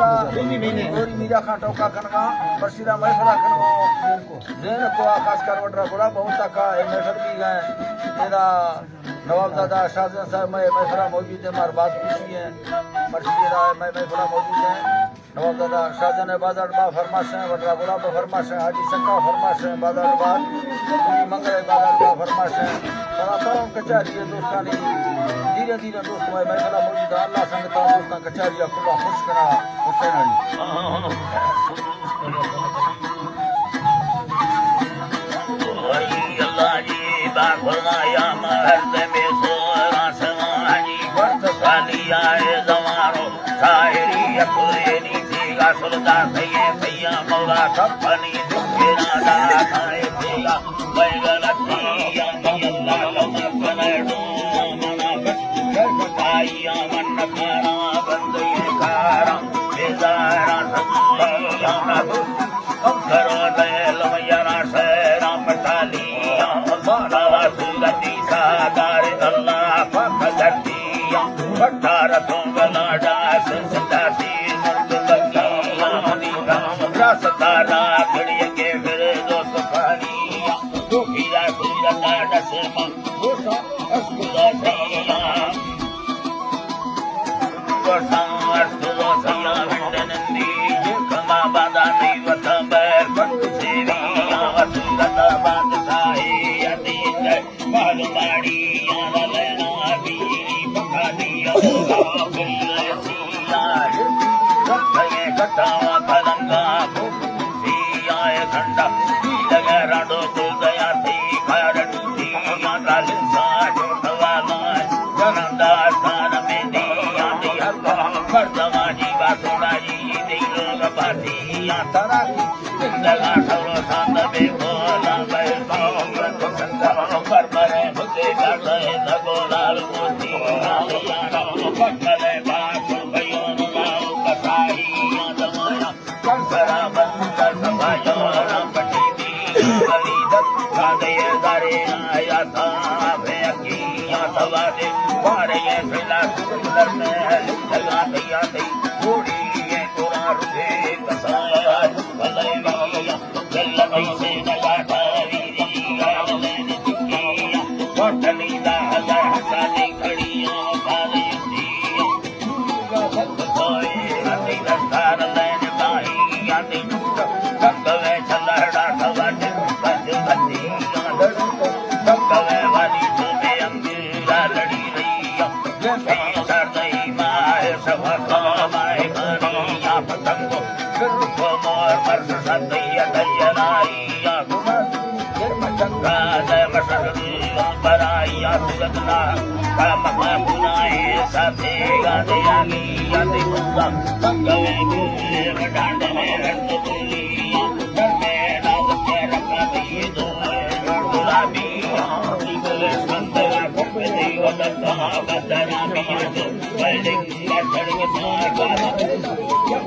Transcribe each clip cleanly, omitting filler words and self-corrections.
मीरा खां टोका खनगा बशीरा महफला खनगो जैन को आकाश करवटरा कोड़ा बहुत का महफल भी गए तेरा नवाबजादा शाहजहां साहब मैं महफला मौजूद है मार बात पूछी है मर्शीरा मैं महफला मौजूद है नवाबजादा शाहजहां बाजार बा फरमाश है वटरा कोड़ा बा फरमाश है हाजी सक्का फरमाश है बाजार बा मंगल बाजार बा फरमाश है तमाम कचहरी दोस्तानी धीरे धीरे दोस्त मैं महफला मौजूद है अल्लाह संग दोस्तां कचहरी खुला खुश करा हुसैन अली अल्लाह जी बा फरमाया मर्द में सोरा समानी वर्त साली आए जवानो शायरी अखुरेनी देगा सुल्तान भैया मौला सपनी दुखेरा दा खाए देगा बैगलती या अल्लाह लमकनडो मना बचाइया मन खाना बंदे खारा बेजारा संभया करो दिल मयरा शेरा मटालिया माला सुगति सागर अल्लाह पाक धरतिया पठार तुंगला डास सदासी मुर्द लगिया मदीना रास्तारा खड़ी के फिर दो सुखानिया दुखिया सुरता डस मन गोसा अस्कुला सैया गोसा अस्कुला सैया विंडनंदी कमा बादा नहीं वतंबर बंद सेविया वसुरता बादशाही अतीत मालूमाड़ी याना लेना बीरी पकानिया बिल्लसिया रखे कटावा पलंगा भूसिया खंडा लगे राडो तो गया थी खारटू थी याना लिंसा जोटवाला जनंदा स्थान में दिया दिया मर्दमा जीवा सोना जी दिलो गपाती या तारा लगा सरो सांद में बोला बैठो व्रत संगा पर मरे भुते गाते लगोलाल मोती याना पकड़े बात भयो लाल कसाई दमाया कंसरा बंद सभायो रामपटी दी गली दत गादे दारे आया था भयकी या सवादे वारे फिला सुंदर में लगा दिया थी थोड़ी ये कोरा रुके कसाया भले मिया जल से लगा तारी लेने चिकिया कोटली दा हजार सादी खड़िया काले दिया सब कोई हती दस्तार लेने बाई आती ककवे छलड़ा सवाटे बज बजी ककवे वाली सुने अंगीरा लड़ी रही सर दई माए सभा माए करिया पतंगो फिर मोर मर्द सदैया दयनाइया चंगा जय मसरी बराइया सुगंधा काम बुनाए साथे गाने आगी यादे गुंगा कवे गुले डांड में रंग दुलिया में नाग के रखा दिए दो गुलाबी निकले संतर कोपे दी वदता बदरा मिया वेल्डिंग लड़ड़ में धागा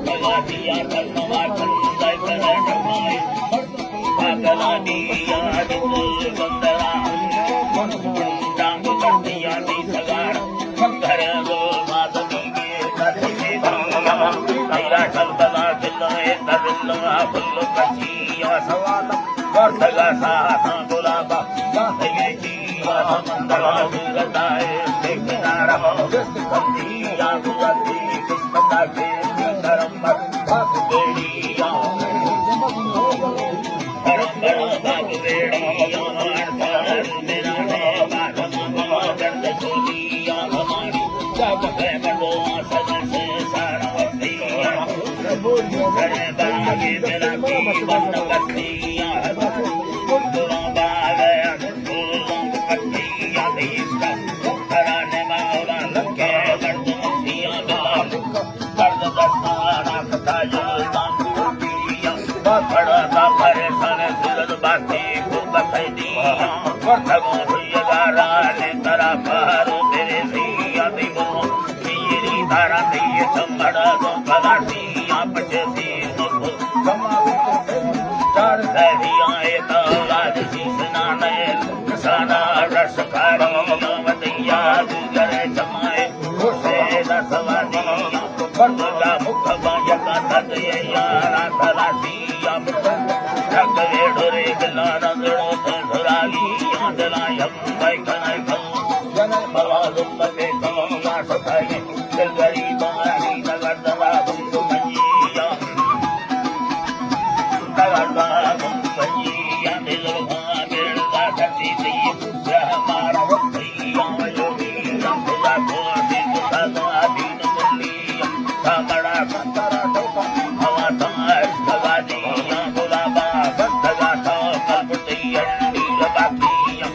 लगा दिया धर्मवा चंदा करे डमाए पागला दिया दिल बंदरा डांग कर दिया दी सगार घर गो मादनी के कथे से धागा तेरा चलता दिलोए दरलोआ फुल्लो कचिया सवाल वर्तगा साथा गुलाबा गाथे जीवा मंदरा सुगताए देखनारा कंदिया गुजती किस्मत के धर्म भाग बेड़िया भाग बेड़िया मार मेरा ने बाग दर्द चोलिया हमारी जब है बड़ो सजन से सारा वक्तिया करे बागे मेरा की बंद कतिया गुरुआ बागया गुरुआ कतिया देशा घराने मावला लगे दर्द मुखिया गला दर्द दस्ताना कथा जलदान पिया बड़ा का परेशान सूरज बाती को बखई दिया वर्तगो भैया ने तरा पारो तेरे सिया दी चमड़ा दो गलाटियां पचसी नको कमा चार लहरी आए तो राज शीसना नए किसाना रस खाड़ियां वदिया गुजरे जमाए उसे दसवादियां बंदा मुख बायका तदये यारा तलाशियां रग वेड़ोरे गला रंगड़ो धरागियां दलायम बैकनाय खं जन मलालुम बे कमला सखाई दिल गरीबानी नगर दला बुंदु मंजिया नगरदा बुंदु मंजिया दिल भागेड़ का धरती दी हमारा वक्तिया योगिया खुदा को दिल सदा दीन मुलिया कमड़ा तारा टोका हवा ताश गवादिया गुलाबा बस्तगा था कलपति अंडी बाकिया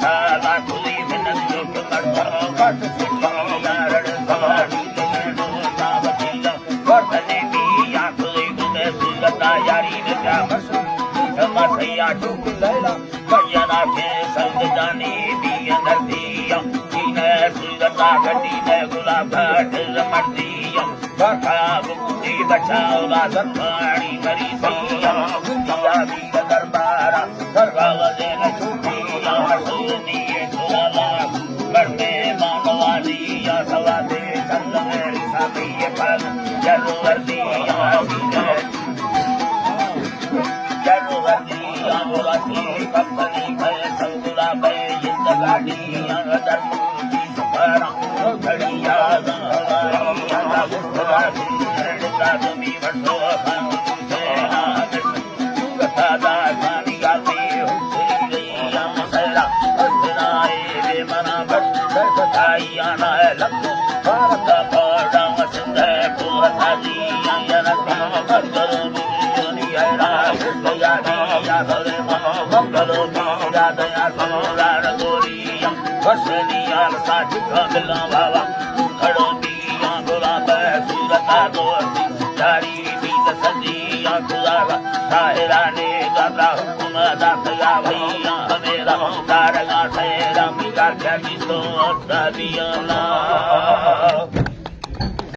सदा खुली मिनत लोक करता कट यारड़ सवारी लेनो सावतिया वर्तने बिया खुली गुने सुगता यारी ने क्या मसू समसैया टोक लैला भैया के संग जानी बिया नदिया जीने सुगता गटी ने गुलाब घाट रमदिया बखा मुक्ति बचाओ सत्वाणी मरी सैया दुनिया भी दरबारा दरगावे न छूटिया सुनी खुला करने मानवालिया सवादे चंद मेरी साथी पल जरूर दिया जरूरतिया मुरादी कंपनी में संगुला में जिंदगानिया धर्म की सफरा घड़िया गहराइया बुद्धरा सुंदरता तुमी वर्षो हम से आदर्श सुगता दासानी गाती हुसरी गईया मसला हसनाए वे मना बट बताइया ना लग भारत पड़ा मसंद पूरा दिया यरता मगरो दुनिया गया दिया सरे मंगलो दिया दया सोरार गोरिया वसनिया साच कमला बाबा खड़ो दिया गुलाब सूरता दोस्ती जारी बीत सदिया गुलाबा साहिरा ने गला हुकुम दाखया भैया मेरा तारगा सेरा मिला क्या की तो तबिया